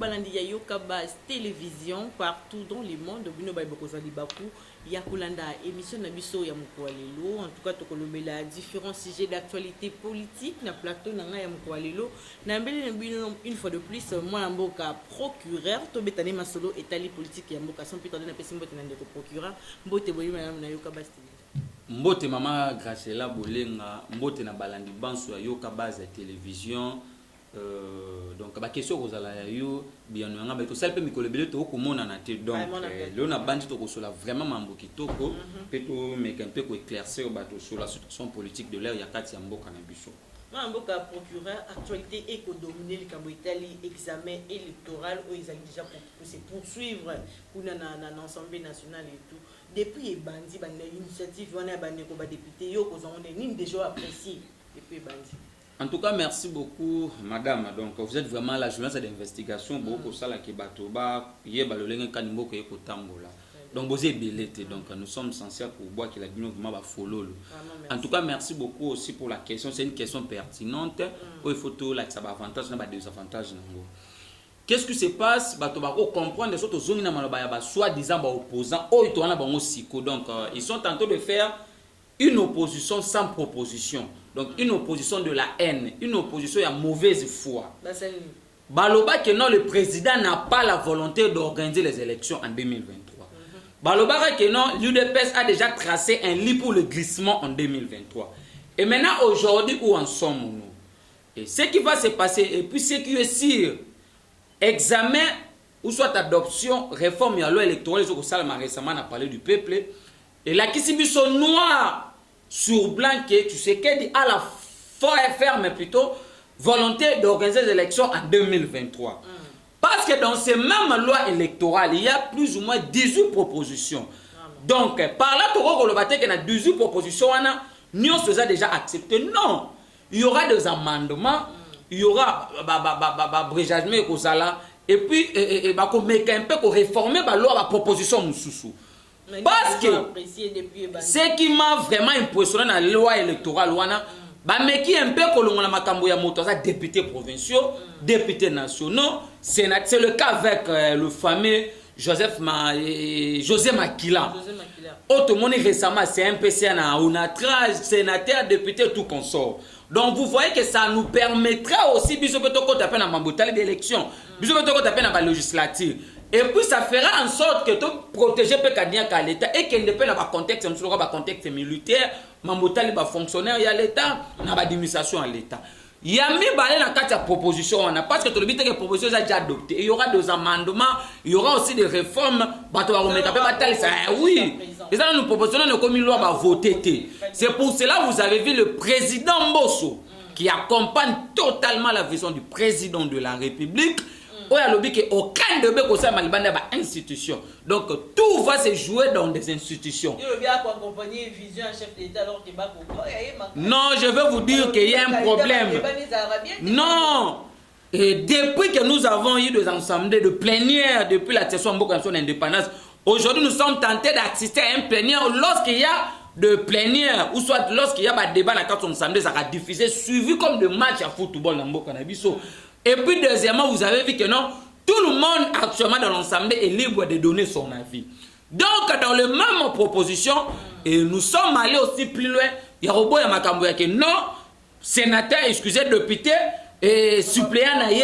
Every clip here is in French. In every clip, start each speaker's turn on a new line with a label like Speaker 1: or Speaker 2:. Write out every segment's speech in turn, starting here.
Speaker 1: balandi ya Yoka Base télévision partout dans le monde. Bino ba boko zali baku ya kulanda émission na biso ya Mokwalelo. En tout cas tokolobela différents sujets d'actualité politique na plateau na nga ya Mokwalelo. Na mbele na bino une fois de plus moi na mboka procureur to betane masolo etali politique ya mboka son pitande na pesi mbote na ndeko procureur mbote boyi na Yoka Base
Speaker 2: mbote mama Graciela Bolenga mbote na balandi banso ya Yoka Base télévision. Donc ba question kozala ya yo bien nga ba to salpe mikolebele to komona na te donc le na bandi to kosola vraiment mambo kitoko pe to meka mpe ko éclaircir ba to sur la situation politique de l'air ya kati ya mboka na biso
Speaker 1: mboka procureur actualité économique likambo itali examen électoral où ils ont déjà pour se poursuivre kuna na l'Assemblée nationale et tout depuis bandi ba initiative wana ba ndeko ba député yo kozonga nini déjà apprécié depuis bandi.
Speaker 2: En tout cas, merci beaucoup, madame. Donc, vous êtes vraiment la journaliste d'investigation. Beaucoup ça là qui batoba, yeba le lengue kanimbo que yeko tambola. Donc, vous êtes belete. Donc, nous sommes censés pour boire qu'il a bien vraiment ba follow. En tout cas, merci beaucoup aussi pour la question. C'est une question pertinente. Il faut tout là que ça va avantage, ça va désavantage. Qu'est-ce qui se passe? Batoba comprendre les autres zones na maloba ya ba soi-disant ba opposants. Oh, ils tournent bango siko. Donc, ils sont en train de faire une opposition sans proposition. Donc une opposition de la haine, une opposition à mauvaise foi. Baloba que non, le président n'a pas la volonté d'organiser les élections en 2023. Baloba que non, l'UDPS a déjà tracé un lit pour le glissement en 2023. Et maintenant, aujourd'hui, où en sommes-nous? Et ce qui va se passer, et puis ce qui est sûr, examen ou soit adoption, réforme à loi électorale, récemment on a parlé du peuple, et la qui sont noirs sur blanc, tu sais qu'elle dit à la ferme plutôt volonté d'organiser les élections en 2023. Parce que dans ces mêmes lois électorales, il y a plus ou moins 18 propositions. Donc, par là, tu as 18 propositions, nous avons déjà accepté. Non, il y aura des amendements, il y aura et puis, il un peu pour réformer la loi, la proposition Moussoussou. Parce que ce qui m'a vraiment impressionné dans la loi électorale, c'est un peu que députés provinciaux, députés nationaux, c'est le cas avec le fameux José Makila. Tout le monde récemment, c'est un PC, on a 13 sénateurs, députés, tout consort. Donc vous voyez que ça nous permettra aussi, d'élection, la législature. Et puis ça fera en sorte que tu protéger l'État et qu'il ne peut pas contexte, contexte militaire, fonctionnaire à l'État, l'administration à l'État. Il y a mis dans proposition parce que tout le but que les propositions sont déjà adoptées. Il y aura des amendements, il y aura aussi des réformes. Oui, et ça nous proposons de comme une loi va voter. C'est pour cela que vous avez vu le président Mbosso qui accompagne totalement la vision du président de la République. Aucun de ces institutions. Donc tout va se jouer dans des institutions. Non, je veux vous dire qu'il y a un problème. Non. Et depuis que nous avons eu des assemblées de plénière, depuis la session d'indépendance, aujourd'hui nous sommes tentés d'assister à un plénière lorsqu'il y a de plénière, ou soit lorsqu'il y a un débat dans la assemblée, ça va diffuser, suivi comme des matchs à football dans le Canabiso. Et puis deuxièmement, vous avez vu que non, tout le monde actuellement dans l'Assemblée est libre de donner son avis. Donc dans les mêmes propositions, et nous sommes allés aussi plus loin. Il y a Robo et Makamboya que non, sénateur, excusez, député et suppléant naïe,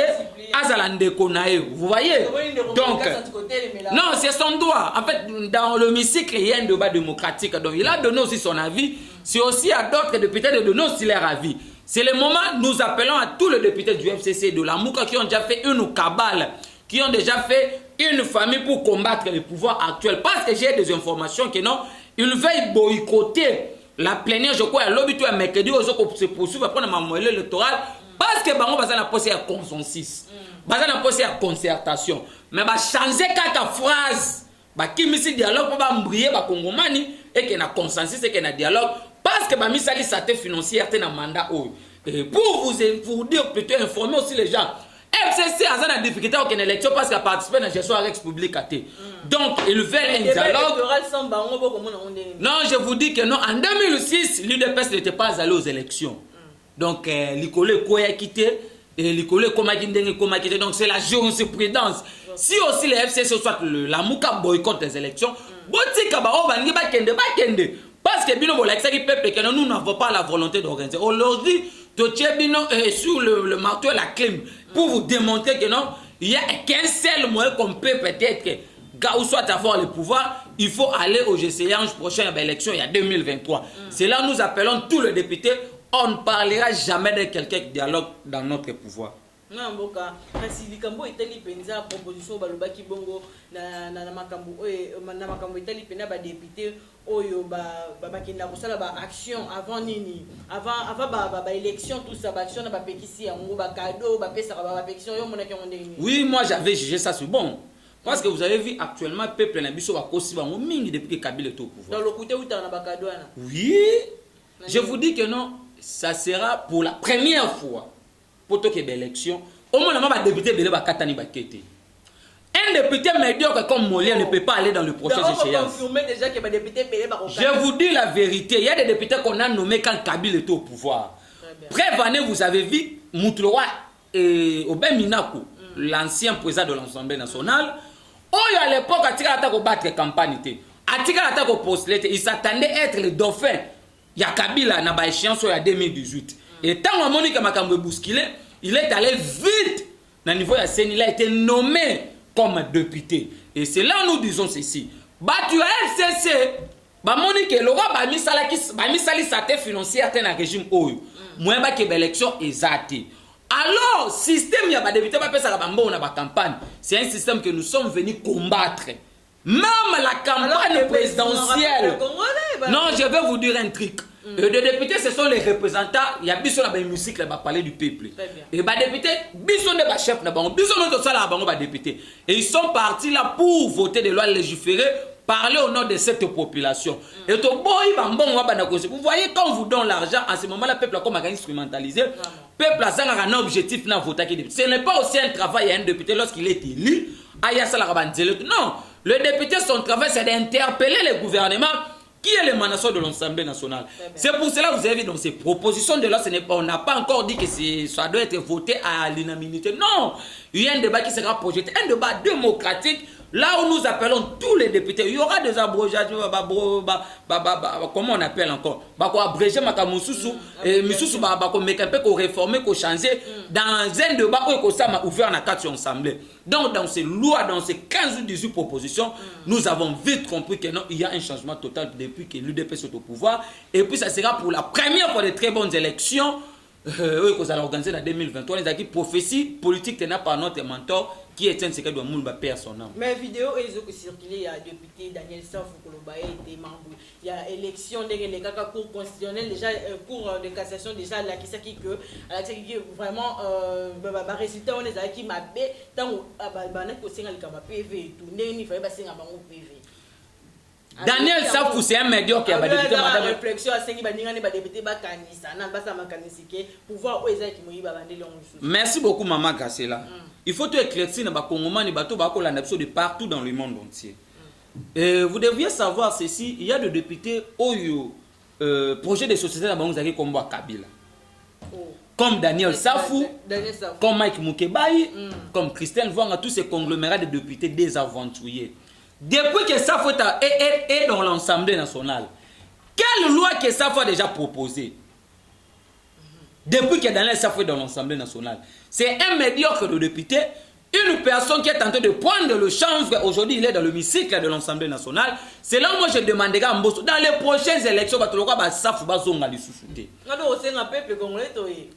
Speaker 2: Azalande Konaïe. Vous voyez? Donc, non, c'est son droit. En fait, dans l'hémicycle, il y a un débat démocratique. Donc il a donné aussi son avis. C'est aussi à d'autres députés de donner aussi leur avis. C'est le moment où nous appelons à tous les députés du FCC, de la Mouka, qui ont déjà fait une cabale, qui ont déjà fait une famille pour combattre le pouvoir actuel. Parce que j'ai des informations que non, ils veulent boycotter la plénière, je crois, à l'objet à mercredi, aux autres se poursuivre après la moelle électorale, parce que bango bazana posé à consensus, bazana posé à concertation. Mais bah changer quelques phrases, bah qui misi dialogue pour bah mbrier bah congomani et qu'il y a consensus et qu'il y a dialogue. Parce que ma mise à santé financière est un mandat. Et pour vous dire plutôt, informer aussi les gens, FCC a une difficulté à une élection parce qu'il a participé à la gestion de Rex Public. Donc, ils veulent un dialogue. Non, je vous dis que non, en 2006, l'UDPS n'était pas allé aux élections. Donc, l'ICOLE a quitté. et l'école donc c'est la jurisprudence. Si aussi les FCC soit la mouka boycott des élections, parce que nous n'avons pas la volonté d'organiser. Aujourd'hui, sur le marteau et la clim pour vous démontrer que non, il n'y a qu'un seul moyen qu'on peut peut-être, ou soit avoir le pouvoir, il faut aller au GCA prochaine élection, il y a 2023. C'est là nous appelons tous les députés. On ne parlera jamais de quelqu'un qui dialogue dans notre pouvoir.
Speaker 1: Non, Boka, si Likambo est allé penser proposition Balobaki Bongo, na makambo Italie pena ba député oyo ba bakina kosala ba action avant nini avant ba élection tout ça ba action na ba pekisi yango ba cadeau ba pesa ba pétition yo monaki ondeni.
Speaker 2: Oui, moi j'avais jugé ça c'est bon. Parce que vous avez vu actuellement le peuple na biso ba kosi bango mingi depuis que Kabila est au pouvoir.
Speaker 1: Dans le côté où tu as na ba cadeau na.
Speaker 2: Oui. Je vous dis que non, ça sera pour la première fois pour toute élection. Au moins, on va député belé ba katani ba kete. Un député médiocre comme Molière ne peut pas aller dans le prochain échéance. Je vous dis la vérité, il y a des députés qu'on a nommés quand Kabila était au pouvoir. Bref année, vous avez vu Moutloa et Obem Minakou, l'ancien président de l'Assemblée nationale. Oh, à l'époque, à Tika Atako battre campagne, à Tika Atako postuler, il s'attendait à être le dauphin. Il y a Kabila na ba échéance en 2018. Et tant que Monique Makambo bousculé, il est allé vite. Dans le niveau de la scène, il a été nommé comme député. Et c'est là où nous disons ceci. Tu as FCC, Monique et Laura, Misali Sate financière dans le régime OU. Moi, je vais l'élection exacte. Alors, système, il y a des députés qui ont fait campagne. C'est un système que nous sommes venus combattre. Même la campagne présidentielle. Non, je vais vous dire un truc. Les députés, ce sont les représentants. Il y a des gens qui musique qui parler du peuple. Et les députés, ils sont des chefs, ils sont des députés. Et ils sont partis là pour voter des lois légiférées, parler au nom de cette population. Et vous voyez, quand on vous donne l'argent, en ce moment-là, le peuple a comme instrumentalisé. Le peuple a un objectif dans voter. Ce n'est pas aussi un travail à un député lorsqu'il est élu. Non, le député, son travail, c'est d'interpeller le gouvernement qui est l'émanation de l'Assemblée nationale. C'est pour cela que vous avez vu dans ces propositions de loi, on n'a pas encore dit que ça doit être voté à l'unanimité. Non, il y a un débat qui sera projeté, un débat démocratique, là où nous appelons tous les députés. Il y aura des abrogations, comment on appelle encore, abréger Makamoussousou, et Missoussou, réformer, changer, dans un débat où ça m'a ouvert la carte sur l'Assemblée. Donc, dans ces lois, dans ces 15 ou 18 propositions, nous avons vite compris qu'il y a un changement total depuis que l'UDP est au pouvoir. Et puis, ça sera pour la première fois de très bonnes élections qu'on allons organiser en 2023. Les acquis prophéties politiques tenues par notre mentor, qui est un secret de Moulba perd son âme.
Speaker 1: Mais vidéo, ils ont circulé, il y a député Daniel Safou Kolobaye était membre. Il y a élection, les cours constitutionnels, déjà, cours de cassation, déjà, là, qui vraiment, résultat, on les a qui m'a bé, tant
Speaker 2: Daniel Safou, c'est un médiocre qui a député madame.
Speaker 1: Réflexion à député
Speaker 2: Merci beaucoup, Maman Gassela. Il faut tout éclaircir dans les Congomans de partout dans le monde entier. Vous devriez savoir ceci, il y a des députés au projet de société comme Kabila. Comme Daniel Safou, comme Mike Mukebayi, comme Christelle Vouanga, tous ces conglomérats de députés désaventuriers. Depuis que Safou est dans l'Assemblée nationale, quelle loi que Safou a déjà proposée? Depuis que Daniel Safou est dans l'Assemblée nationale, c'est un médiocre de député, une personne qui est en train de prendre le chanvre. Aujourd'hui, il est dans l'hémicycle de l'Assemblée nationale. C'est là où moi je demanderai à Mbosso, dans les prochaines élections, Safou va zonga les sous-souter.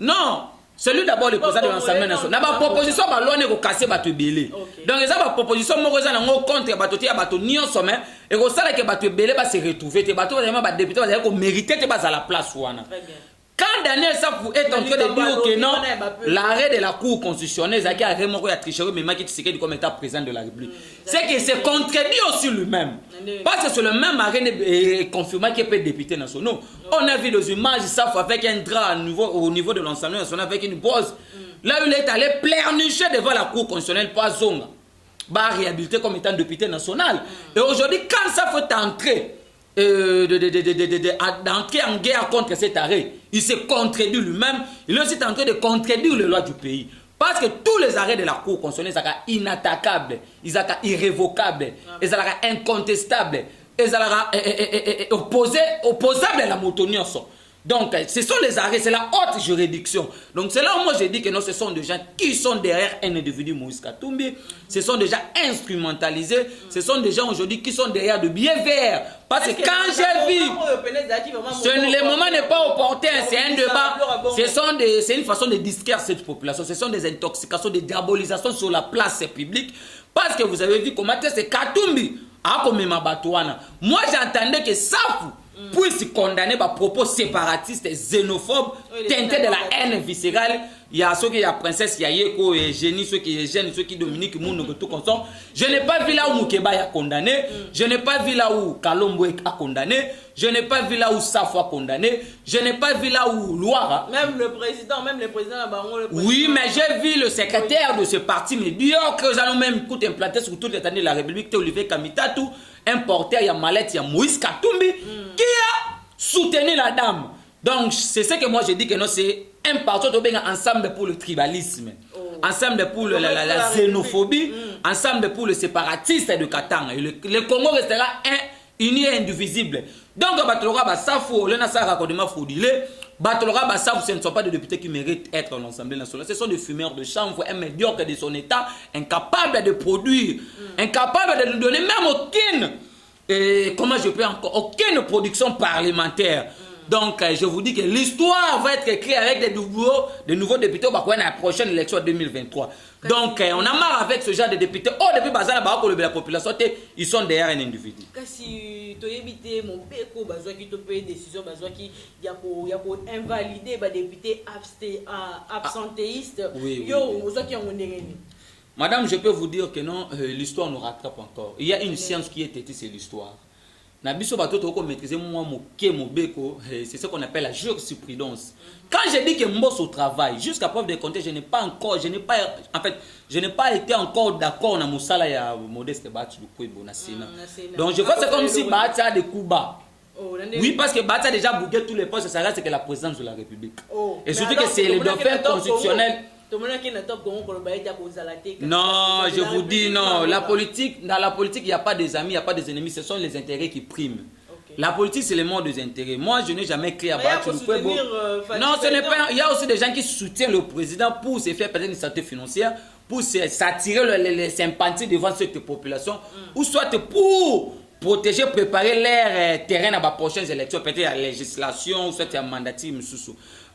Speaker 2: Non! Celui d'abord le président de l'Assemblée nationale. La proposition va l'on est casser bateau belé. Donc les autres propositions moi contre bateau tia bateau nion sommet et au salaire que bateau belé va se retrouver tes bateaux vraiment ba député va mériter te bas à la place ouana. Quand Daniel Safou est en train de dire que non, l'arrêt de la Cour constitutionnelle, Zaki a vraiment triché, mais qui s'est comme état président de la République. C'est que c'est contredit aussi lui-même. Parce que c'est le même arrêt confirmé qui peut être député national. On a vu des images Safou avec un drap au niveau de l'Assemblée nationale avec une bosse. Là où il est allé pleurnicher devant la Cour constitutionnelle, pas zonga. Bah réhabilité comme étant député national. Et aujourd'hui, quand Safou est entré d'entrer en guerre contre cet arrêt. Il se contredit lui-même. Il est aussi en train de contredire les lois du pays. Parce que tous les arrêts de la Cour constitutionnelle sont inattaquables, ils sont irrévocables, ils sont incontestables, ils sont opposables à la monotonie. Donc, ce sont les arrêts, c'est la haute juridiction. Donc, c'est là où moi je dis que non, ce sont des gens qui sont derrière un individu, Moïse Katumbi. Ce sont des gens instrumentalisés. Ce sont des gens aujourd'hui qui sont derrière de billets verts. Parce que quand j'ai vu, le moment n'est pas opportun, c'est un débat. C'est une façon de distraire cette population. Ce sont des intoxications, des diabolisations sur la place publique. Parce que vous avez vu comment c'est Katumbi. Moi, j'entendais que Safou puisse condamner par propos séparatistes et xénophobes, teintés de la haine viscérale. Il y a ceux qui y a princesse Yayeko et génie, ceux qui gênent, ceux qui Dominique Mounou, tout comme ça. Je n'ai pas vu là où Moukeba a condamné, je n'ai pas vu là où Kalombo a condamné, je n'ai pas vu là où Safo a condamné, je n'ai pas vu là où Loire.
Speaker 1: Même le président
Speaker 2: Oui, mais j'ai vu le secrétaire de ce parti médiocre que nous allons même implanter sur toute l'étendue de la République, Olivier Kamitatou, un porteur, il y a Mallette, il y a Moïse Katumbi, qui a soutenu la dame. Donc, c'est ce que moi je dis que non, c'est un parti ensemble pour le tribalisme, ensemble pour la xénophobie, ensemble pour le séparatisme de Katanga. Le Congo restera uni et indivisible. Donc, Batolora Bassafou, le Nassara Kodema Foudile, Batolora Bassafou, ce ne sont pas des députés qui méritent être dans l'Assemblée nationale. Ce sont des fumeurs de chanvre, un médiocre de son état, incapable de produire, incapable de nous donner même aucune, comment je peux encore, aucune production parlementaire. Donc, je vous dis que l'histoire va être écrite avec des nouveaux députés pour la prochaine élection 2023. Donc, on a marre avec ce genre de députés. Oh, depuis la population, ils sont derrière un individu.
Speaker 1: Si tu évites mon péco, qui te paye décision, qui y a invalider les députés absentéistes.
Speaker 2: Madame, je peux vous dire que non, l'histoire nous rattrape encore. Il y a une science qui est têtue, c'est l'histoire. C'est ce qu'on appelle la jurisprudence. Quand je dis que moi au travail, jusqu'à preuve de compter, je n'ai pas été encore d'accord dans Moussala et Modeste Batch du Kouebo na Sénat. Donc je vois c'est comme si Batch a des coups bas. Oui, parce que Batch a déjà bougué tous les postes, ça reste que la présidence de la République. Et surtout que c'est le dauphin constitutionnel. Non, je vous dis non. Dans la politique, il n'y a pas des amis, il n'y a pas des ennemis. Ce sont les intérêts qui priment. La politique, c'est le monde des intérêts. Moi, je n'ai jamais créé à battre le peuple. Non, ce n'est pas. Il y a aussi des gens qui soutiennent le président pour se faire peut-être une santé financière, pour s'attirer les sympathies devant cette population, ou soit pour protéger, préparer leur terrain à la prochaine élection, peut-être la législation, ou soit un mandatisme.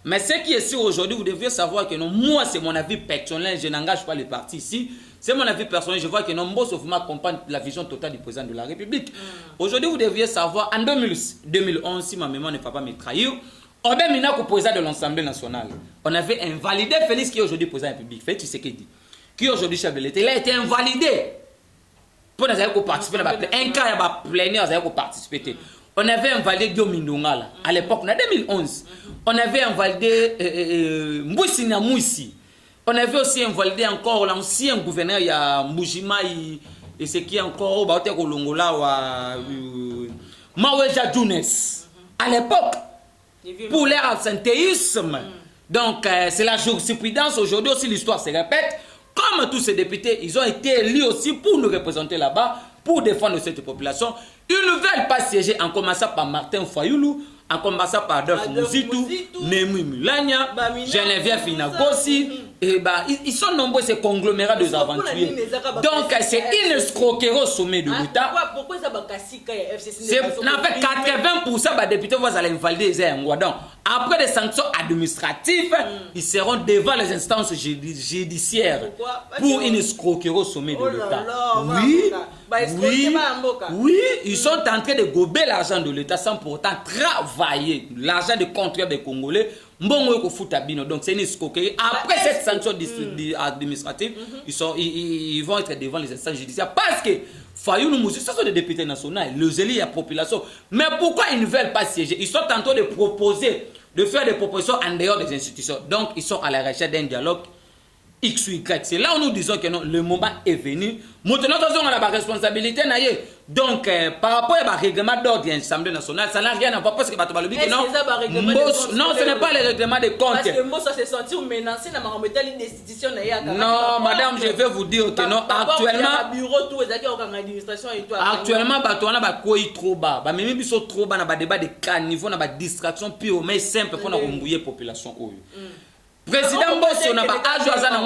Speaker 2: Mais ce qui est sûr aujourd'hui, vous devriez savoir que non, moi, c'est mon avis personnel, je n'engage pas les partis ici. C'est mon avis personnel, je vois que non, moi, sauf accompagne la vision totale du président de la République. Aujourd'hui, vous devriez savoir, en 2011, si ma mémoire ne va pas me trahir, on avait mis au président de l'Assemblée nationale. On avait invalidé Félix, qui est aujourd'hui président de la République, Félix Tshisekedi, qui est aujourd'hui chef de l'État. Il a été invalidé pour nous participer à un cas, il a plénière, il participer. On avait invalidé Guillaume Mindongala à l'époque, en 2011. On avait invalidé Mbouissi Namouissi. On avait aussi invalidé encore l'ancien gouverneur, il y a Mboujima et ce qui est encore au Longola, Maweja Jounes. À l'époque, pour leur absentéisme. Donc, c'est la jurisprudence. Aujourd'hui aussi, l'histoire se répète. Comme tous ces députés, ils ont été élus aussi pour nous représenter là-bas, pour défendre cette population. Ils ne veulent pas siéger en commençant par Martin Fayoulou, en commençant par Adolphe Mouzitou, Nemi Mulania, Geneviève Finagossi. Ils sont nombreux, ces conglomérats de aventuriers. Donc, c'est une escroquerie au sommet de l'État.
Speaker 1: Pourquoi ça va casser
Speaker 2: c'est en fait 80% des députés vont aller invalider les Angwa. Donc, après des sanctions administratives, ils seront devant les instances judiciaires pour une escroquerie au sommet de l'État. Oui, ils sont en train de gober l'argent de l'État sans pourtant travailler. L'argent des contribuables des Congolais. Donc c'est une escroquerie. Après cette sanction administrative, ils vont être devant les instances judiciaires parce que Fayoulou Mouzi, ce sont des députés nationaux, les élus et la population. Mais pourquoi ils ne veulent pas siéger? Ils sont en train de proposer, de faire des propositions en dehors des institutions. Donc ils sont à la recherche d'un dialogue X ou Y. C'est là où nous disons que non, le moment est venu. Maintenant, nous avons la responsabilité. Donc, par rapport au règlement d'ordre de l'Assemblée nationale, ça n'a rien à voir parce que non, non, ce n'est pas le règlement de compte.
Speaker 1: Parce que Mbosso s'est senti menacé dans une institution.
Speaker 2: Non, madame, je vais vous dire que non, actuellement, on a trop bas. Même si trop bas, on a débat de niveau, on a distraction pure, mais simple pour embrouiller la population. Président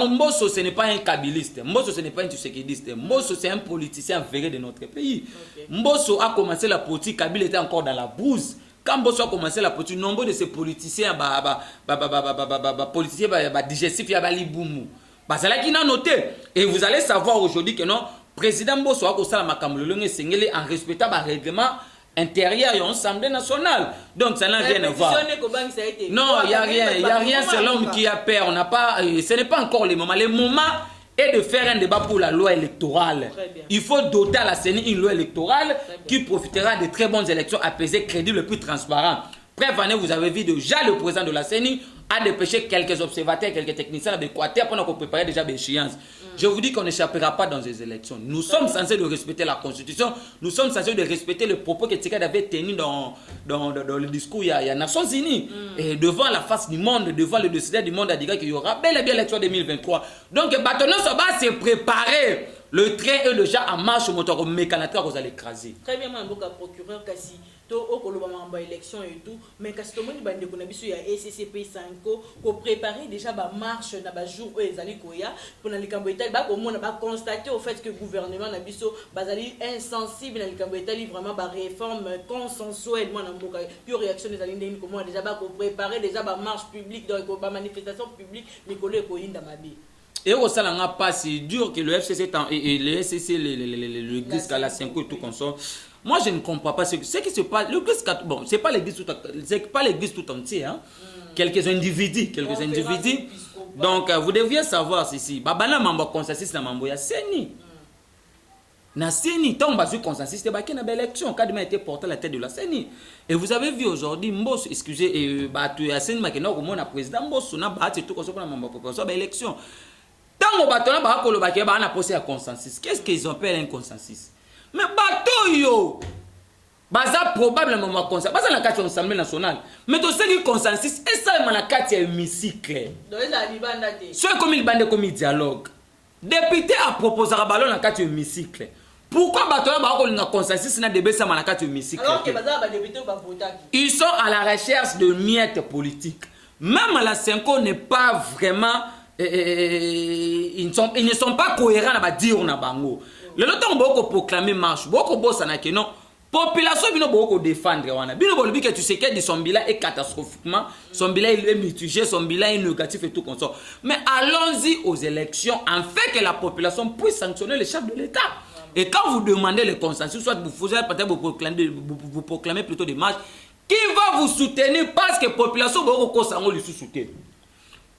Speaker 2: Mbosso, ce n'est pas un kabiliste. Mbosso, ce n'est pas un tshisekidiste. Mbosso, c'est un politicien avéré de notre pays. Mbosso a commencé la politique, Kabila était encore dans la bouse. Quand Mbosso a commencé la politique, nombre de ces politiciens, digestifs, il y a Baliboumou. C'est là qu'il a noté. Et vous allez savoir aujourd'hui que non, président Mbosso a commencé la en respectant le règlement intérieur et l'Assemblée nationale. Donc ça n'a rien à voir. Non, il n'y a rien, c'est l'homme qui a peur. On n'a pas, ce n'est pas encore le moment. Le moment est de faire un débat pour la loi électorale. Il faut doter à la CENI une loi électorale qui profitera de très bonnes élections apaisées, crédibles et plus transparentes. Bref, vous avez vu déjà le président de la CENI a dépêché quelques observateurs, quelques techniciens d'Équateur pour préparer déjà des échéances. Je vous dis qu'on n'échappera pas dans les élections. Nous sommes censés de respecter la Constitution. Nous sommes censés de respecter le propos que Tshisekedi avait tenu dans le discours il y a les Nations Unies. Et devant la face du monde, devant le décideur du monde, a dit qu'il y aura bel et bien l'élection 2023. Donc, maintenant, ça va se préparer. Le train est déjà en marche au moteur mécanique, vous allez écraser.
Speaker 1: Très bien, mon procureur, Kassi, au élection et tout, mais quand tout le monde il y a SCP 5 pour préparer déjà la marche dans le jour où ils allaient pour les Cambodgiens, on a constaté au fait que le gouvernement n'a pas insensible dans les Cambodgiens, vraiment la réforme consensuelle, puis réaction des Alindés, comment déjà pour préparer déjà la marche publique, la manifestation publique, mais qu'on est dans ma vie.
Speaker 2: Et au sein n'a pas si dur que le FCC et le SCC, le GISC à la 5 et tout comme ça. Moi, je ne comprends pas ce qui se passe. Le GISC, bon, c'est pas l'église tout entier. Hein. Quelques individus. Donc, vous deviez savoir ceci. Babana mambo consensus na mambo ya seni. Na seni, tant que consensus, c'était pas une élection. Quand il a été porté à la tête de la CENI. Et vous avez vu aujourd'hui, Mbosso, excusez, tu as seni makena comme on président Mbosso, na battu tout comme ça pour la mambo proposition d'élection. Tant que on a posé un consensus. Qu'est-ce qu'ils appellent un consensus? Mais bateau yo, baza probablement un consensus. Baza la carte de l'Assemblée nationale. Mais tu sais que consensus, et ça c'est la carte de l'hémicycle. C'est comme il bande comme dialogue. Député a proposé à ballon la carte de l'hémicycle. Pourquoi bateau a un consensus na débat ça la carte de l'hémicycle?
Speaker 1: Alors que baza député va voter.
Speaker 2: Ils sont à la recherche de miettes politiques. Même la 5 n'est pas vraiment ils ne sont pas cohérents à dire na bango. Le temps beaucoup proclamer marche, beaucoup bossa na que non. Population bino beaucoup défendre wana. Bino bolobi que tu sais que son bilan est catastrophiquement, son bilan est mitigé, son bilan est négatif et tout comme ça. Mais allons-y aux élections afin que la population puisse sanctionner le chef de l'État. Et quand vous demandez le consensus, soit vous faisiez peut-être vous proclamez plutôt des marches, qui va vous soutenir parce que la population va vous soutenir.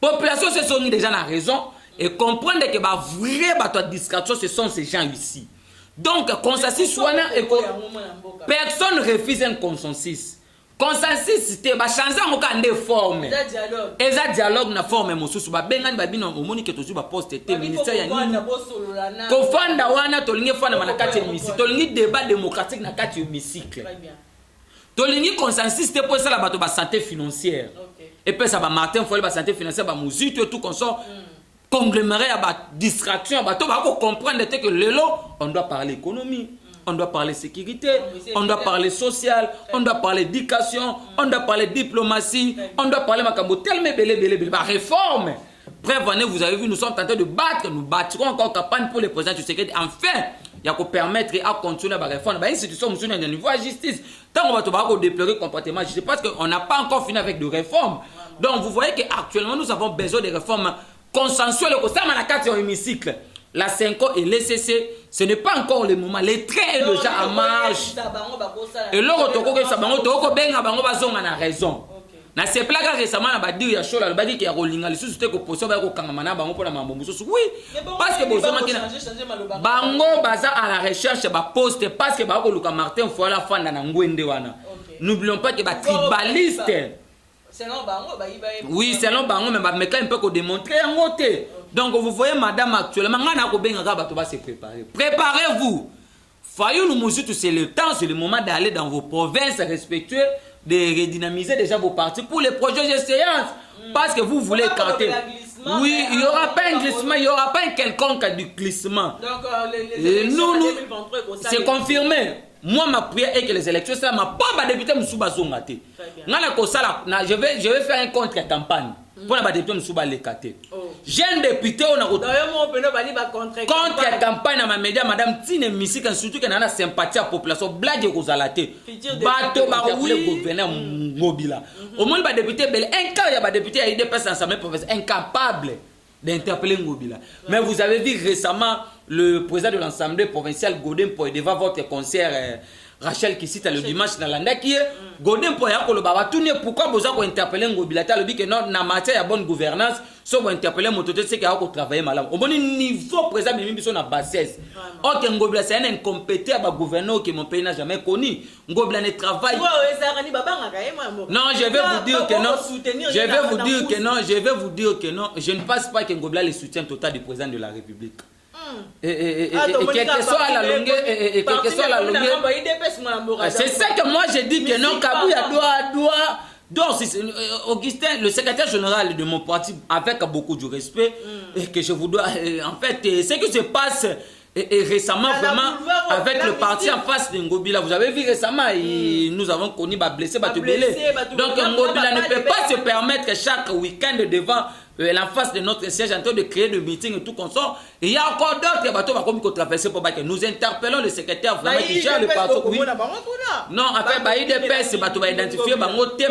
Speaker 2: Population, ce sont des gens à raison et comprendre que la vraie distraction, ce sont ces gens ici. Donc, consensus, personne ne refuse un consensus. Consensus, c'est changer en forme. Et ça dialogue na forme mosusu ba benga ba bino omoni ke tozu ba poste te ministère ya nini. Ko fanda wana to lingi fanda na kati ya hémicycle, to lingi débat démocratique na kati ya hémicycle. To lingi consensus te pour ça la bato ba santé financière. Et puis ça va Martin Fayulu ba santé financière ba musique tout comme ça. Conglomérer à ba distraction ba to ba ko comprendre que lelo on doit parler économie. On doit parler sécurité, on doit parler social, on doit parler éducation, on doit parler diplomatie, on doit parler makambo tellement belé, réforme. Bref, vous avez vu, nous sommes en train de battre, nous battrons encore campagne pour le président du Tshisekedi. Enfin, il y a qu'on permettre à continuer la réforme. Bah, institution, nous sommes au niveau de la justice. Tant qu'on va déplorer comportement, je sais pas parce qu'on n'a pas encore fini avec de réformes. Donc, vous voyez qu'actuellement, nous avons besoin de réformes consensuelles au sein de la carte de l'hémicycle. La 5 et l'ECC, ce n'est pas encore le moment. Les trains est déjà en marche. Et là, on a raison. Na c'est pas que récemment on a dit il y a chaud là, il a dit qu'il y a rolling les sous-télécoms pour position ba ko kangamana bango pour la mambo mususu. Oui. Parce que besoin bango baza à la recherche ba poste parce que ba ko luka Martin Fayulu fanda na ngwende wana. N'oublions pas que ba tribaliste. Selon bango ba iba. Oui, selon bango mais ba meka un peu ko démontrer en côté. Donc vous voyez madame actuellement, on va se préparer. Préparez-vous. Fayou nous c'est le temps, c'est le moment d'aller dans vos provinces respectueux, de redynamiser déjà vos partis pour les projets de séance. Parce que vous voulez écarter. Oui, il n'y aura pas un glissement, il n'y aura pas un quelconque du glissement. Donc c'est confirmé. Moi, ma prière est que les élections, ça m'a pas député Moussouba Zongate. Je vais faire un contre-campagne. Pour la député Moussouba Lekate. J'ai un député, on a contre-campagne dans ma média, madame Tine Missik, surtout qu'elle a la sympathie à la population, blague et Rosalate. Bateau, oui, gouverneur Mobila. Au moins, le député, un cas, il y a un député, il y a des personnes assemblée professionnelle incapable d'interpeller Ngobila. Mais vous avez vu récemment le président de l'Assemblée provinciale, Godin Poy, devant votre concert, Rachel qui cite le dimanche dans l'année qui est Godin Poy, pourquoi vous avez interpellé Ngobila? Il dit que non, dans matière de bonne gouvernance, si vous interpellez Mototé, c'est qu'il y a travailler mal. Au bon niveau, président de l'Émission na bassesse. Or que Ngobila, c'est un incompétent gouverneur que mon pays n'a jamais connu. Ngobila ne travaille. Non, je vais vous dire que non. Je vais vous dire que non. Je vais vous dire que non. Je ne pense pas que Ngobila le soutien total du président de la République. Et quelle que soit la longueur, c'est ça que moi je dis que non, Kabouya doit. Donc, Augustin, le secrétaire général de mon parti, avec beaucoup de respect, et que je vous dois, en fait, ce qui se passe récemment, vraiment, avec le parti en face de Ngobila, vous avez vu récemment, nous avons connu blessé, Batubélé. Donc, Ngobila ne peut pas se permettre chaque week-end devant la face de notre siège en train de créer des meetings et tout comme ça. Et il y a encore d'autres bateaux qui ont traversé pour que nous interpellons le secrétaire vraiment qui gère le parti. Oui. Non, après, IDPS, c'est va identifier,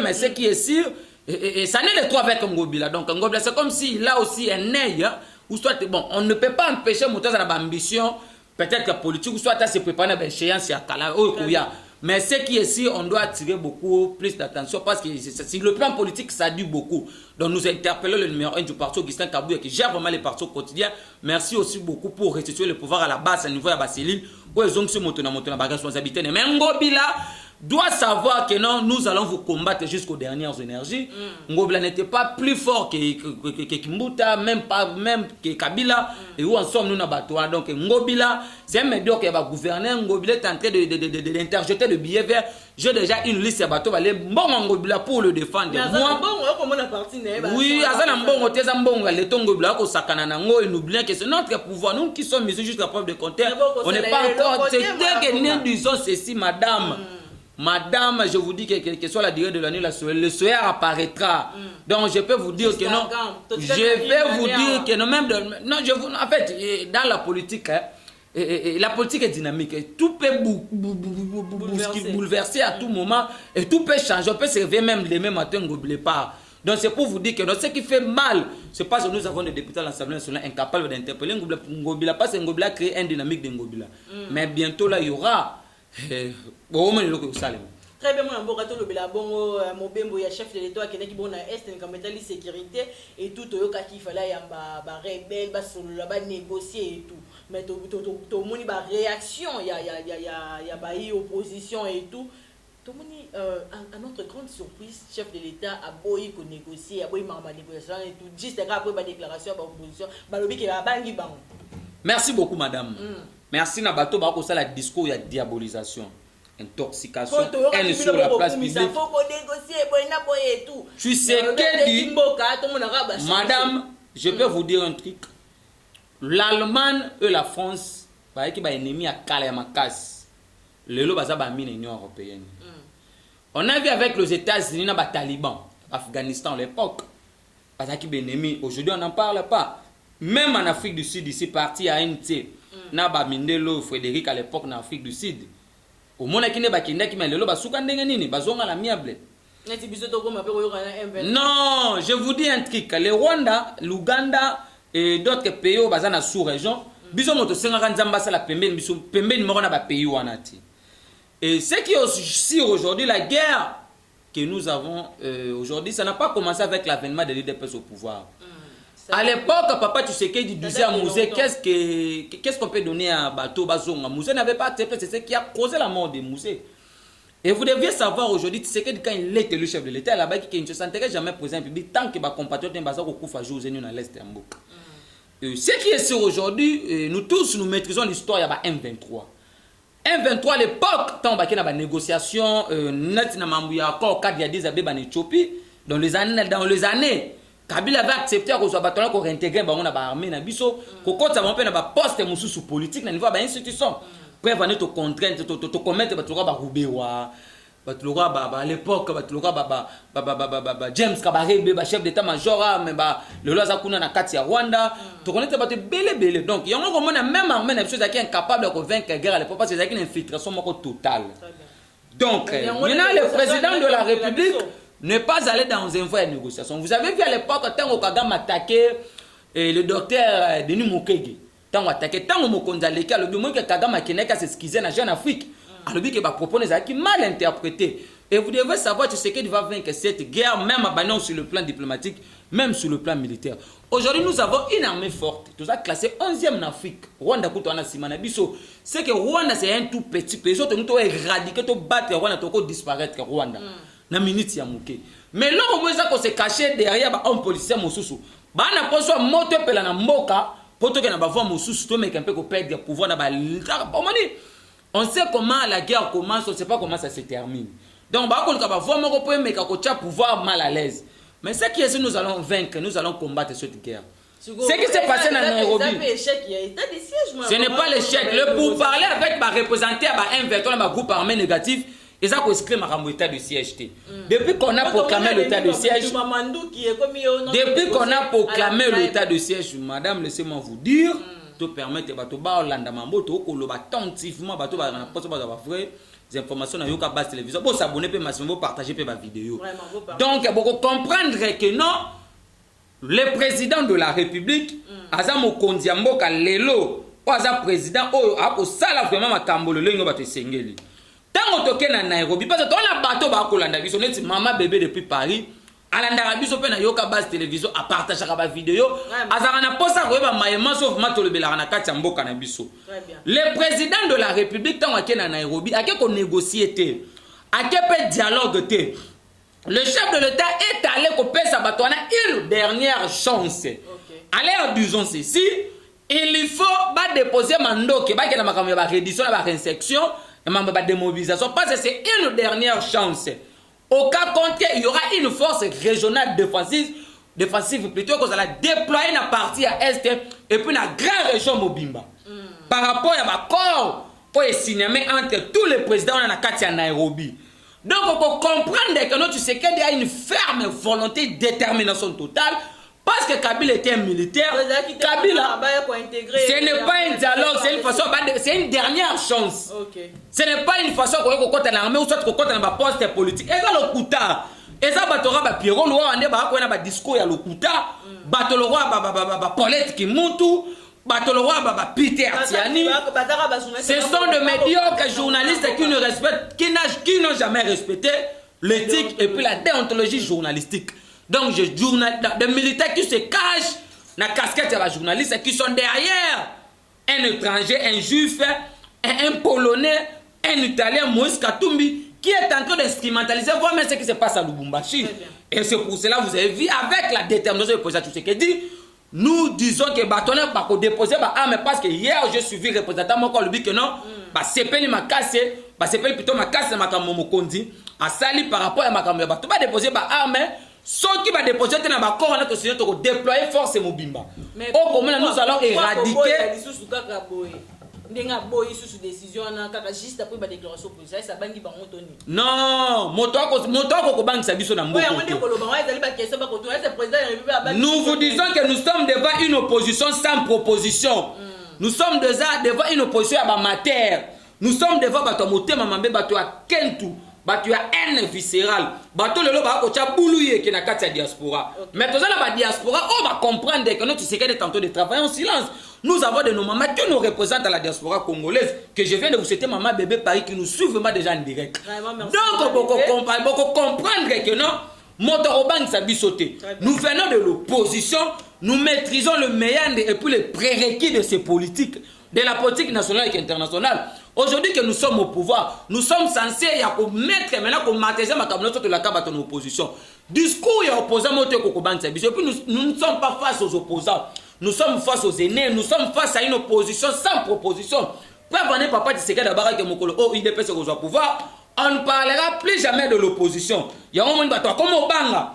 Speaker 2: mais ce qui est sûr, et ça n'est le trois avec Ngobila. Donc, Ngobila, c'est comme s'il a aussi un œil, ou soit, bon, on ne peut pas empêcher Moutaz à l'ambition, peut-être politique, ou soit à se préparer à l'échéance, il y a Kala, mais ce qui est sûr, on doit attirer beaucoup plus d'attention parce que sur le plan politique, ça dure beaucoup. Donc nous interpellons le numéro 1 du parti, Augustin Kabouya, qui gère vraiment les partis au quotidien. Merci aussi beaucoup pour restituer le pouvoir à la base, à niveau de la Baséline, où ils ont se monté dans la responsabilité. Mais Ngobila doit savoir que non, nous allons vous combattre jusqu'aux dernières énergies. Ngobila n'était pas plus fort que Kimbuta, même que Kabila, et où en sommes nous Nabatoa. Donc Ngobila, c'est un médiocre qui va gouverner. Ngobila est en train d'interjeter le billet vert. J'ai déjà une liste de bateaux, aller bon Ngobila pour le défendre. Oui, et n'oublions que c'est notre pouvoir. Nous qui sommes ici jusqu'à preuve de compteur, on n'est pas encore. C'est que nous disons ceci, madame. Madame, je vous dis que quelle que soit la durée de l'année, le soleil apparaîtra. Donc je peux vous dire que non. Je vais vous dire que non, même non, en fait, dans la politique, la politique est dynamique. Tout peut bouleverser à tout moment et tout peut changer. On peut se réveiller même le même matin, n'oubliez pas. Donc c'est pour vous dire que ce qui fait mal, c'est parce que nous avons des députés à l'Assemblée nationale incapables d'interpeller Ngobila, parce que Ngobila a créé une dynamique de Ngobila. Mais bientôt là, il y aura. Très bien,
Speaker 1: mon amborato le belabongo mobembo ya chef de l'État qui est bon à est comme état sécurité et tout yoka qui fallait ya ba rebelle ba solo là ba négocier et tout mais to moni ba réaction ya ba opposition et tout to moni à notre grande surprise chef de l'État a boyi ko négocier a boyi ma négociation et tout juste après ba déclaration ba opposition ba lobi ke ba bangi bango.
Speaker 2: Merci beaucoup madame. Merci na bato ba ko sala discours ya diabolisation, intoxication, haine sur la place publique. Tu sais que dit madame, je peux vous dire un truc. L'Allemagne et la France ba qui ba ennemi à Kalamakas. Le lo baza ba mine Union européenne. On a vu avec les États-Unis na ba talibans, Afghanistan à l'époque. Baza qui ba ennemi, aujourd'hui on n'en parle pas. Même en Afrique du Sud ici parti à ANC. Na ba Mindelo Frédéric à l'époque en Afrique du Sud. Au monde qui n'est pas qui mais le ba souka ndenge nini bazonga la miable. Non, je vous dis un truc, le Rwanda, l'Ouganda et d'autres pays au bazana sous-région, biso moto senga nzamba sala pembeni biso pembeni moko na ba pays wanati. Et ce qui est aussi aujourd'hui la guerre que nous avons aujourd'hui, ça n'a pas commencé avec l'avènement de l'UDPS au pouvoir. À l'époque, papa, tu sais qu'il disait à Mouzé, qu'est-ce qu'on peut donner à Bateau Bazonga? Mouzé n'avait pas accepté, c'est ce qui a causé la mort de Mouzé. Et vous deviez savoir aujourd'hui, tu sais que quand il est élu chef de l'État, là-bas, qu'il ne se sentirait jamais présent en public tant que ma compatriote n'est pas au coup à jouer dans l'Est de Mboka. ce qui est sûr aujourd'hui, nous tous, nous maîtrisons l'histoire, il y a M23. M23 à l'époque, quand on a une négociation, net na mambuya encore cadre il y a des abé en Éthiopie, dans les années, Kabila avait accepté qu'on soit bâtonné qu'on réintégrer on a armée na biso, qu'on compte ça on a poste sous politique na niveau ba institution. Prêt va te contraindre, te commettre ba tulora ba rubewa, ba tulora ba à l'époque ba tulora ba James Kabarebe ba chef d'état-major mais ba le loza kuna na kati ya Rwanda, to connaître ba te belé. Donc il y a un même armée na biso qui est incapable de convaincre la guerre à l'époque parce que c'est une infiltration totale. Donc maintenant le président de la République ne pas aller dans une voie de négociation. Vous avez vu à l'époque, quand Kagame attaquait le docteur Denis Mukwege, quand on attaquait, quand on a attaqué, le moment que Kagame a s'excusé dans la jeune Afrique, alors qu'il va proposer ça qui mal interprété. Et vous devez savoir que ce qu'il va vaincre cette guerre, même à sur le plan diplomatique, même sur le plan militaire. Aujourd'hui, nous avons une armée forte. Tout ça classé 11e en Afrique. Rwanda, c'est que Rwanda, c'est un tout petit pays. Nous avons éradiqué, nous avons battu Rwanda, nous avons disparaître Rwanda. Na minute ya muke mais là on voit qu'on se cacher derrière un policier mosusu ba na poso moto pela na mboka poto ke na ba voix mosusu to mec un peu ko perdre pouvoir na ba on sait comment la guerre commence, on sait pas comment ça se termine. Donc ba ko ka ba voix moko po mec ko tia pouvoir mal à l'aise, mais ce qui est nous allons vaincre, nous allons combattre cette guerre. Ce qui s'est passé dans Nairobi, ce n'est pas l'échec. Le pour parler avec ma représenté à un groupe armé négatif. Et ça, qu'on exclut l'état de siège. Depuis qu'on a proclamé l'état de siège, depuis qu'on a proclamé l'état de siège, madame, laissez-moi vous dire, te permettre de attentivement, des informations dans la base télévision, pour s'abonner, pour massivement partager ma vidéo. Donc, pour comprendre que non, le président de la République, Azamo Kondiambo Kalelo, Azam président, a ça vraiment ma cambole, le va te sengeli. Tant que tu es Nairobi, parce que tu as un bateau qui est maman bébé depuis Paris, à l'Arabie, tu as une base télévision à partager la vidéo. Le président de la République, tant que tu es Nairobi, a quelques négocié, a quelques dialogues. Le chef de l'État est allé couper sa bateau, une dernière chance. Allez, disons ceci, il faut déposer Mando, qui va faire la réduction, la réinsertion. La démobilisation, parce que c'est une dernière chance. Au cas contraire, il y aura une force régionale défensive plutôt qu'on va déployer la partie à Est et puis la grande région Mobimba. Par rapport à l'accord pour signer entre tous les présidents dans la carte à Nairobi. Donc on peut comprendre que notre Tshisekedi a une ferme volonté, détermination totale. Parce que Kabila était un militaire, Kabila, ce n'est pas un dialogue, c'est une façon, c'est une dernière chance. Ce n'est pas une façon qu'on compte à l'armée ou soit qu'on compte à la poste politique. Et ça le Kouta, et ça batora Pierrot, le roi, on a un discours à le Kouta, bateau le roi, Paulette qui monte, bateau le roi, Peter Tiani. Ce sont de médiocres journalistes qui n'ont jamais respecté l'éthique et puis la déontologie journalistique. Donc, des militaires qui se cachent dans la casquette de la journaliste qui sont derrière un étranger, un juif, un polonais, un italien, Moïse Katumbi, qui est en train d'instrumentaliser vraiment ce qui se passe à Lubumbashi. Et c'est pour cela que vous avez vu, avec la détermination du président Tshisekedi, nous disons que Batoné va déposer ma arme parce que hier, j'ai suivi le représentant mon corps, lui que non, c'est ma casse, c'est plutôt ma casse, ma camomokondi, à sali par rapport à ma camomokondi, tu vas déposer ma arme. Ceux qui va déposer dans ma corps, on a décidé de déployer force Mobimba. Au commun, nous allons éradiquer. Non, nous vous disons que nous sommes devant une opposition sans proposition. Nous sommes devant une opposition amateur. Nous sommes devant Batomote Mamambe Batoa Kentu. Tu as haine viscérale. Tu le loba kocha bouluye qui na kati diaspora. Mais dans la diaspora, on va comprendre que notre Tshisekedi est tantôt de travailler en silence. Nous avons des mamans qui nous représentent à la diaspora congolaise, que je viens de vous citer maman bébé Paris qui nous suivent vraiment déjà en direct. Donc beaucoup comprendre que non, Motoroban s'habille sauté. Nous venons de l'opposition, nous maîtrisons le méandre et puis les prérequis de ces politiques, de la politique nationale et internationale. Aujourd'hui que nous sommes au pouvoir, nous sommes censés mettre maintenant qu'on maîtrise ma cabinet de la cabane de l'opposition. Discours et opposants et puis nous ne sommes pas face aux opposants. nous sommes face aux aînés, nous sommes face à une opposition sans proposition. Prévenez Papa Tshisekedi d'abord que Mokolo, oh, il dépêche au pouvoir, on ne parlera plus jamais de l'opposition. Il y a un moment où comme au banga,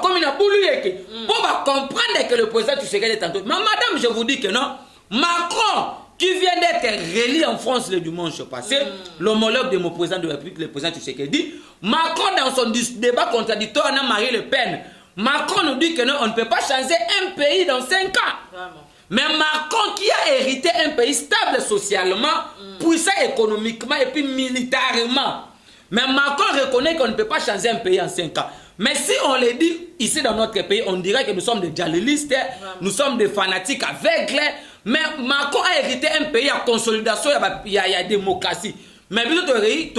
Speaker 2: comme il a voulu pour comprendre que le président Tshisekedi est en tout. Mais madame, je vous dis que non, Macron, qui vient d'être réélu en France le dimanche passé, l'homologue de mon président de la République, le président Tshisekedi, Macron, dans son débat contradictoire, a Marine Le Pen. Macron nous dit que non, on ne peut pas changer un pays dans 5 ans. Vraiment. Mais Macron qui a hérité un pays stable socialement, puissant économiquement et puis militairement. Mais Macron reconnaît qu'on ne peut pas changer un pays en 5 ans. Mais si on le dit ici dans notre pays, on dirait que nous sommes des djihadistes, nous sommes des fanatiques aveugles. Mais Macron a hérité un pays à consolidation, il y a démocratie. Mais tu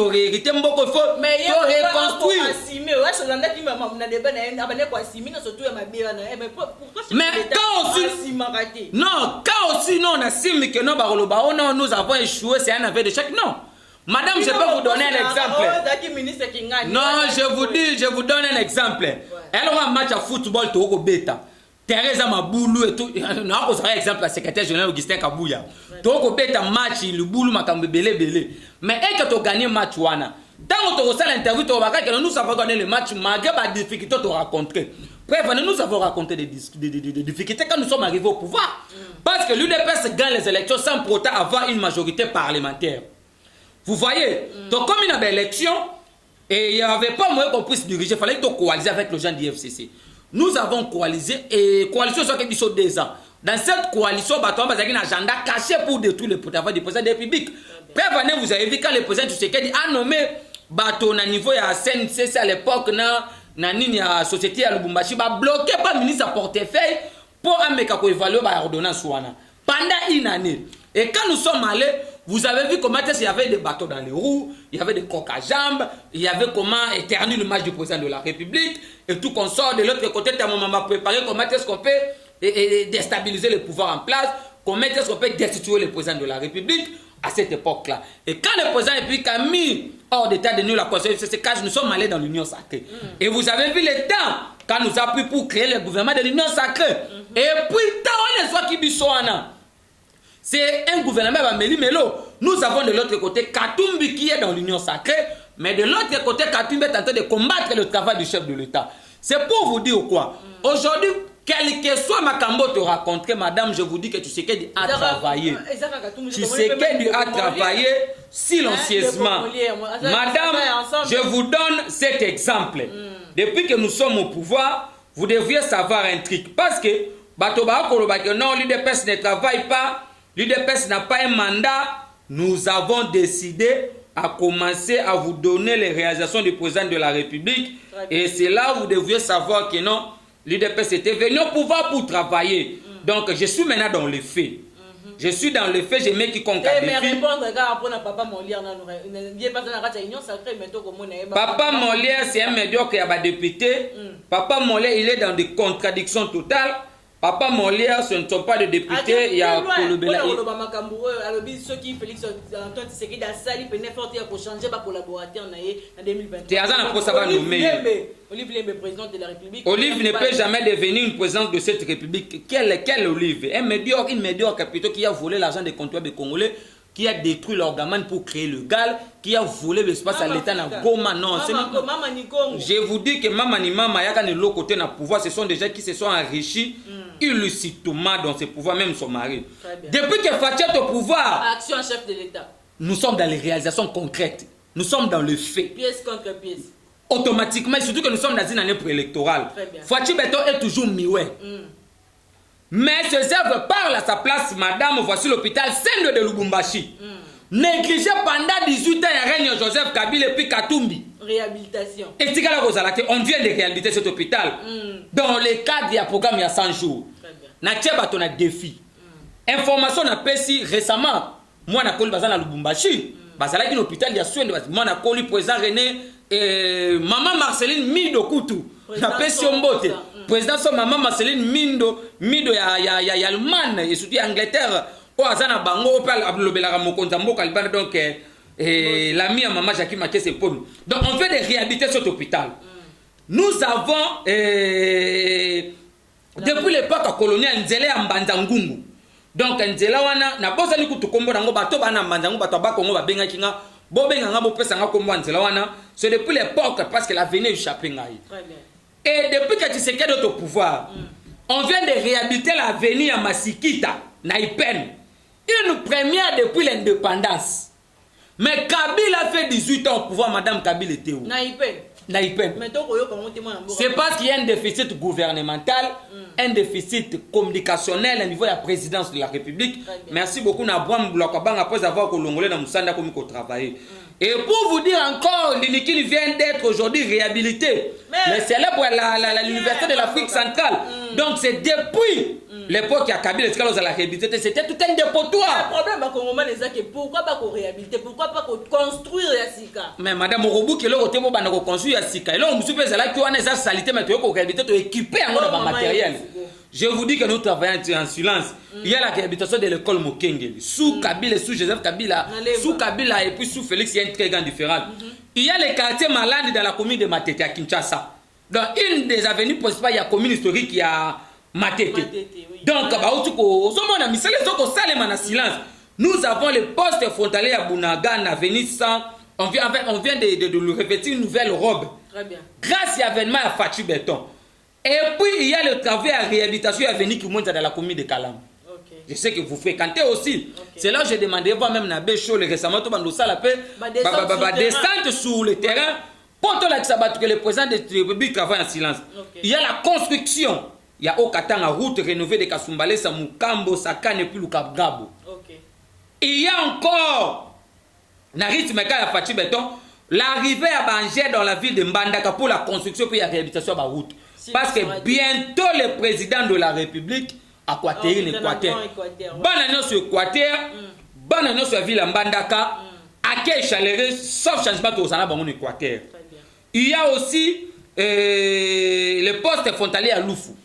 Speaker 2: aurais hérité beaucoup de choses, mais tu aurais construit. Mais quand aussi, non, quand aussi non, on a simé que nous avons échoué, c'est un aveu de chèque. Non. Madame, je peux vous donner un exemple. Non, je vous donne un exemple. Elle aura un match à football, Togo Beta. Teresa Maboulou et tout. Non, on a un exemple, la secrétaire générale Augustin Kabouya. Togo Beta match, le boulou, ma cambe belé. Mais est-ce que tu as gagné le match, Wana? Dans notre l'interview, tu vas que nous avons gagné le match, malgré les difficultés que tu as rencontrées. Bref, nous avons raconté des difficultés quand nous sommes arrivés au pouvoir. Parce que l'UDPS gagne les élections sans pour autant avoir une majorité parlementaire. Vous voyez, donc comme il y avait élection, et il n'y avait pas moyen qu'on puisse diriger, il fallait coaliser avec les gens du FCC. Nous avons coalisé, et coalition sur quelque chose 2 ans. Dans cette coalition, on a un agenda caché pour détruire le porte-à-faux du président de la République. Prévenez, vous avez vu quand le président Tshisekedi a nommé bateau à niveau à CNCC à l'époque, na société à Lubumbashi, bloqué par le ministre à portefeuille pour évaluer l'ordonnance. Pendant une année. Et quand nous sommes allés, vous avez vu comment il y avait des bateaux dans les roues, il y avait des coques à jambes, il y avait comment éternuer le match du président de la République, et tout qu'on sort de l'autre côté, tu as préparé comment est-ce qu'on peut déstabiliser le pouvoir en place, comment est-ce qu'on peut destituer le président de la République à cette époque-là. Et quand le président de la République a mis hors d'état de nous la Constitution, nous sommes allés dans l'Union sacrée. Et vous avez vu le temps quand nous avons pris pour créer le gouvernement de l'Union sacrée. Et puis, tant on est soit qui bisouana. C'est un gouvernement Melo. Nous avons de l'autre côté Katumbi qui est dans l'Union sacrée, mais de l'autre côté Katumbi est en train de combattre le travail du chef de l'État. C'est pour vous dire quoi. Aujourd'hui, quel que soit ma cambo te raconter, madame, je vous dis que Tshisekedi a travaillé. Tshisekedi a travaillé silencieusement. Madame, je vous donne cet exemple. Depuis que nous sommes au pouvoir, vous devriez savoir un truc. Parce que non, l'UDPS ne travaille pas. L'UDPS n'a pas un mandat. Nous avons décidé à commencer à vous donner les réalisations du président de la République. Et c'est là où vous devriez savoir que non, l'UDPS était venu au pouvoir pour travailler. Donc je suis maintenant dans les faits. Je suis dans les faits, je mets quiconque à défi. Papa Molière, c'est un médiocre député. Papa Molière, il est dans des contradictions totales. Papa Molière, ce ne sont pas des députés, il y a Kolobela.
Speaker 1: Ceux qui Félix Antoine Tshisekedi a sali peine forte pour changer ma collaborateur en 2023.
Speaker 2: Tu as un pour savoir nous meilleur.
Speaker 1: Olive Lembe, président de la République.
Speaker 2: Olive ne peut jamais devenir une présidente de cette République. Quelle Olive? Un médiocre plutôt qui a volé l'argent des contribuables congolais, qui a détruit l'orgaman pour créer le GAL, qui a volé l'espace à l'État dans Goma. Non, je vous dis que Mama Yaka de l'autre côté dans le pouvoir, ce sont des gens qui se sont enrichis illicitement dans ce pouvoir, même son mari. Depuis que Fatia est au pouvoir,
Speaker 1: action chef de l'État.
Speaker 2: Nous sommes dans les réalisations concrètes. Nous sommes dans le fait.
Speaker 1: Pièce contre pièce.
Speaker 2: Automatiquement, surtout que nous sommes dans une année préélectorale. Fatia Beto est toujours mioué. Mais se serve parle à sa place, madame, voici l'hôpital Sendo de Lubumbashi. Négligé pendant 18 ans, il y a règne Joseph Kabila et puis Katumbi.
Speaker 1: Réhabilitation.
Speaker 2: Et si on vient de réhabiliter cet hôpital. Dans le cadre du programme, il y a 100 jours. Natcheba, on a défi. Information, on a payé récemment. Moi, on a connu à Lubumbashi. Parce que l'hôpital, il y a soin de moi, on a connu le président René et maman Marceline Mido Koutou. On a payé Siombote. Président son maman Marceline Mido ya Allemagne et surtout Angleterre. O azana bango opal ablobelara mokonza mboka libana donc l'ami à maman Jackie Maké c'est pour nous. Donc on fait des réhabilitations cet hôpital. Nous avons depuis l'époque coloniale nzela ya Mbanza Ngungu. Donc nzela wana na bosa ni kutukombo nango bato bana Mbanza Ngungu bato ba Kongo ba benga kinga bo benga nga bo pesa nga kombo nzela wana. C'est depuis l'époque parce que l'avenir échappé ngai. Et depuis que Tshisekedi est au pouvoir, on vient de réhabiliter l'avenir à Masikita, Naïpen. Une première depuis l'indépendance. Mais Kabila a fait 18 ans au pouvoir, Madame Kabila était où? Naïpen. C'est parce qu'il y a un déficit gouvernemental, un déficit communicationnel au niveau de la présidence de la République. Merci beaucoup, Nabouam Blokabang, après avoir colongolé dans Moussanda comme il travaille. Et pour vous dire encore, l'Inikini vient d'être aujourd'hui réhabilité. Mais c'est là pour l'université de l'Afrique centrale. Donc c'est depuis l'époque qu'il y a Kabila à la réhabilité, c'était tout un dépotoir.
Speaker 1: Le problème, c'est pourquoi pas réhabiliter, pourquoi pas construire la Sika? Mais
Speaker 2: Madame Orobu, qui est là, on construire la Sika. Et là, on se fait là, qu'on a des saletés, mais tu veux réhabiliter, tu équiper en matériel. Je vous dis que nous travaillons en silence. Il y a la réhabilitation de l'école Mokengeli. Sous Kabila, sous Joseph Kabila, sous Kabila et puis sous Félix, il y a une très grande différence. Il y a les quartiers malades dans la commune de Matete à Kinshasa. Dans une des avenues principales, il y a la commune historique qui a Matete. Donc, nous avons les postes frontaliers à Bounaga, à Avenue 100. On vient de lui revêtir une nouvelle robe.
Speaker 1: Très bien.
Speaker 2: Grâce à l'événement à Fachi Béton. Et puis, il y a le travail à réhabilitation à venir qui monte dans la commune de Kalam. Okay. Je sais que vous fréquentez aussi. Okay. C'est là que j'ai demandé, moi-même, Nabé Chaud, récemment, tout le monde a descente sur le terrain. Pour que le président de la République travaille en silence. Okay. Il y a la construction. Il y a Okatanga, route rénovée de Kasumbalé, Samukambo, Sakane et puis Lukabgabo. Okay. Il y a encore, Narit Meka et Fachi Béton, l'arrivée à Banger dans la ville de Mbandaka pour la construction puis la réhabilitation de la route. Parce que bientôt le président de la République a quaterri l'Équateur. Bonne année sur l'Équateur, bonne année sur la ville de Mbandaka, à quel chaleureux, sauf changement que vous en avez dans l'Équateur. Il y a aussi le poste frontalier à Loufou,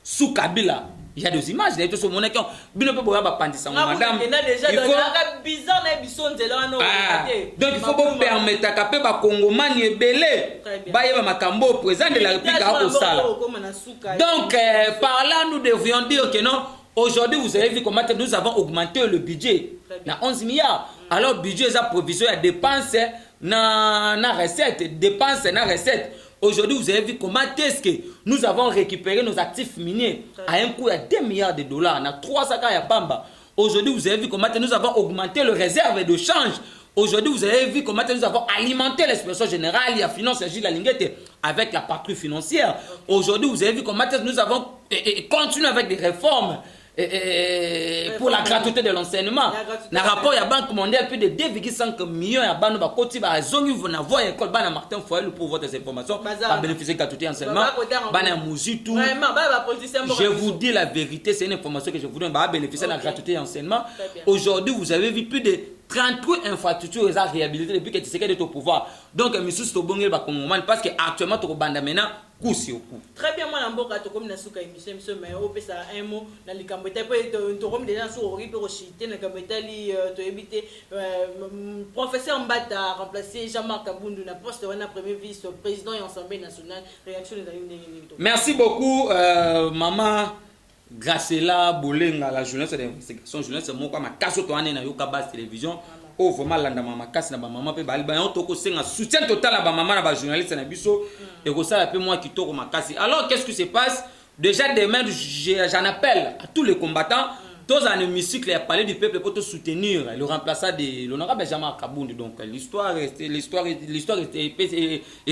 Speaker 2: sous Kabila. Il y a des images, il y a des choses qui ont madame. Donc il faut permettre à Kapé Congomani et Belé, Makambo, président de la République à Osala. Donc par là, nous devrions dire que non, aujourd'hui vous avez vu comment nous avons augmenté le budget à 11 milliards. Alors, le budget est provision à dépenses, na recette, dépenses, na recette. Aujourd'hui, vous avez vu comment est-ce que nous avons récupéré nos actifs miniers à un coût de 2 milliards de dollars. On a 300 cas à Bamba. Aujourd'hui, vous avez vu comment nous avons augmenté le réserve de change. Aujourd'hui, vous avez vu comment nous avons alimenté l'expression générale, il y a finance et la linguette avec la patrouille financière. Aujourd'hui, vous avez vu comment nous avons continué avec des réformes. Pour la gratuité de l'enseignement. Dans le rapport, il y a Banque mondiale plus de 2,5 millions de banques qui ont été à l'école. Martin Foyer pour votre information. Pas bénéficier de la gratuité d'enseignement. Je vous dis la vérité, c'est une information que je vous donne. Bénéficier de la gratuité d'enseignement. Aujourd'hui, vous avez vu plus de 33 infrastructures réhabilitées depuis que Tshisekedi est au pouvoir. Donc, M. Stobongé va comprendre parce qu'actuellement, tu as maintenant coup sur coup.
Speaker 1: Très bien, moi, je suis comme Nasuka émission, mais on peut faire un mot dans les cambétais. Tu as déjà sur Oripe, Rochité, dans les cambétais, tu as évité. Professeur Mbata a remplacé Jean-Marc Kabundu, dans le poste de premier vice-président et Assemblée nationale. Réaction des
Speaker 2: merci beaucoup, maman. Gracela Bolenga, la journaliste d'investigation, journaliste c'est moi ma casse au toane na yoka base télévision. Oh vraiment landa mama casse na ba maman pe bali ba on toko senga soutien total à ba maman na ba journaliste na biso et ko ça peu moi qui toko ma casse. Alors qu'est-ce qui se passe? Déjà demain j'en appelle à tous les combattants. Tous en hémicycle a parlé du peuple pour te soutenir le remplaçant de l'honorable Jean-Marc Kabundu. Donc l'histoire est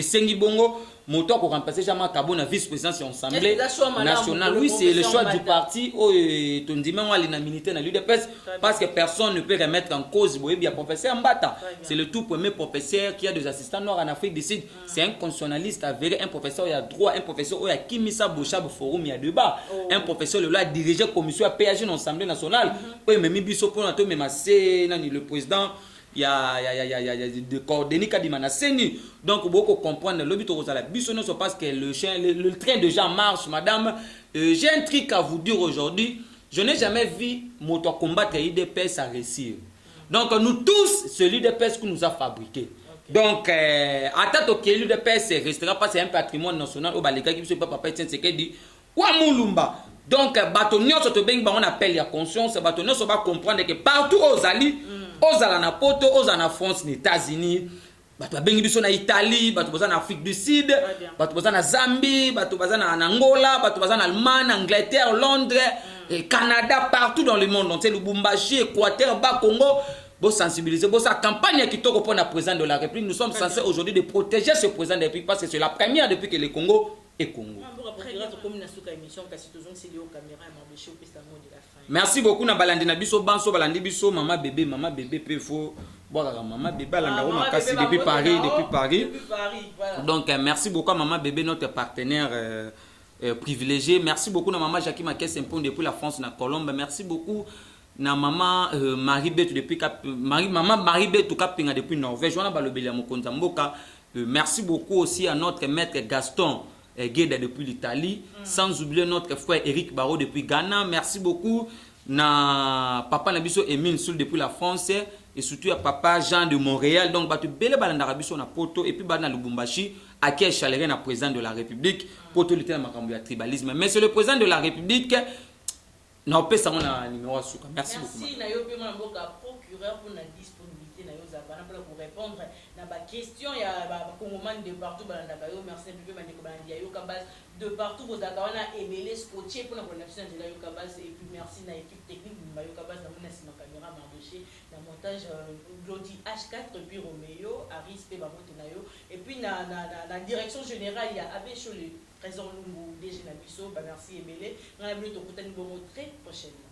Speaker 2: Sengi Bongo. Moto pour remplacer Jean-Marc Kabundu vice-président de l'Assemblée nationale. Oui, c'est le choix du parti. On dit même à militaire dans l'UDPS parce que personne ne peut remettre en cause le professeur Mbata. C'est le tout premier professeur qui a des assistants noirs en Afrique du Sud. C'est un constitutionnaliste avéré, un professeur il a droit, un professeur il a Kimisa Bouchab Forum il y a débat, un professeur le a dirigé commission à PAG dans l'Assemblée nationale. Oui, mais Biso pour le président. Il y a des coordonnées qui disent donc beaucoup comprendre le but de parce que le train de gens marche madame. J'ai un truc à vous dire aujourd'hui. Je n'ai jamais vu moto combattre l'IDPS à réussir. Donc nous tous c'est l'IDPS que nous a fabriqué. Donc à tant que l'IDPS restera pas c'est un patrimoine national au Balika qui ne peut pas papa Tshisekedi Wa mulumba. Donc, bato nyonso to bengi bango appelle ya conscience, bato nyonso ba comprendre que partout aux ali, aux ala na poto, aux na France, les États-Unis, bato bengi biso na Italie, bato boza na Afrique du Sud, bato boza na Zambie, bato boza na Angola, bato boza na Allemagne, Angleterre, Londres, et Canada, partout dans le monde. Donc, c'est Lubumbashi, Équateur, Bas Congo. Pour sensibiliser, pour sa campagne qui est pour le président de la République, nous sommes censés aujourd'hui de protéger ce président de la République parce que c'est la première depuis que le Congo est Congo. Merci beaucoup na balandi na biso banso balandi biso mama bébé pefo boire maman bébé alanda o makasi depuis Paris. Donc merci beaucoup à maman bébé notre partenaire privilégié. Merci beaucoup à maman Jackie Makes Impon depuis la France na Colombe. Merci beaucoup na maman Marie-Beth depuis maman Marie-Beth tout Kapinga depuis Norvège. On a balobeli ya mokonza mboka. Merci beaucoup aussi à notre maître Gaston Gueda depuis l'Italie, sans oublier notre frère Eric Barreau depuis Ghana. Merci beaucoup na papa Nabiso Emile Soul depuis la France et surtout à papa Jean de Montréal. Donc batu bele balanda biso na poto et puis bana Lubumbashi à qui chaléré na président de la République poto lutter na makambo ya tribalisme. Mais c'est le président de la République na opesa na numéro à suka. Merci beaucoup.
Speaker 1: Merci na yo pe mona mboka procureur pour la disponibilité na yo za bana pour répondre na ba question ya ba congomani de partout balanda ka yo. Merci pe mane ko balandi yo kabas de partout vos akawana emele scotché pour la production de la yo kabas et puis merci na équipe technique de yo kabas na mona sima caméra marché na montage Glody H4 puis Romeo Aris pe ba moto na yo et puis na direction générale ya Abbé Cholé Trésor Lungu DG na biso ba merci emele na la minute au très prochainement.